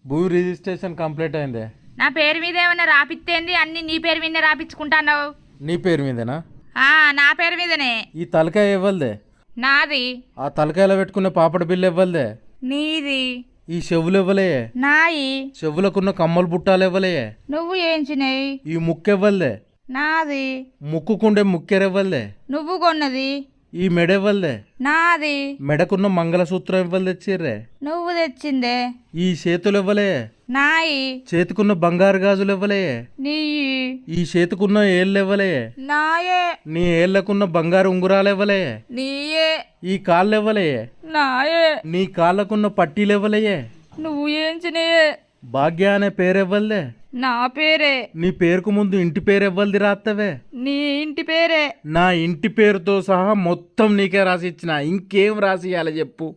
భూ registration complete అయిందే. నా పేరు మీద ఏమన్నా రాపిత్తేంది? అన్ని నీ పేరు మీదనే రాపించుకుంటాన్నావు. నీ పేరు మీదేనా? నా పేరు మీదనే. ఈ తలకాయ ఇవ్వలదే. నాది. ఆ తలకాయలో పెట్టుకున్న పాపడ బిల్లు ఇవ్వలదే. నీది. ఈ చెవులు ఇవ్వలే. నాయి. చెవులకున్న కమ్మలు బుట్టాలు ఇవ్వలే. నువ్వు ఏంచినాయి? ఈ ముక్కు ఇవ్వలదే. నాది. ముక్కుకుండే ముక్కెరెవ్వలదే. నువ్వు కొన్నది. ఈ మెడ ఇవ్వలదే. నాది. మెడకున్న మంగళసూత్రం ఇవ్వలు తెచ్చిర్రే. నువ్వు తెచ్చిందే. ఈ చేతులు ఇవ్వలే. నాయి. చేతికున్న బంగారు గాజులు ఇవ్వలే. నీ. ఈ చేతికున్న ఏళ్ళు ఇవ్వలే. నాయే. నీ ఏళ్లకున్న బంగారు ఉంగురాలు ఇవ్వలే. నీయే. ఈ కాళ్ళు ఇవ్వలే. నాయే. నీ కాళ్ళకున్న పట్టీలు ఇవ్వలే. నువ్వు ఏంచినాయే? భాగ్య అనే పేరు ఇవ్వలే. నా పేరే. నీ పేరుకు ముందు ఇంటి పేరు ఇవ్వలది రాత్తవే. నీ ఇంటి పేరే. నా ఇంటి పేరుతో సహా మొత్తం నీకే రాసి ఇచ్చిన. ఇంకేం రాసి ఇవ్వాలి చెప్పు?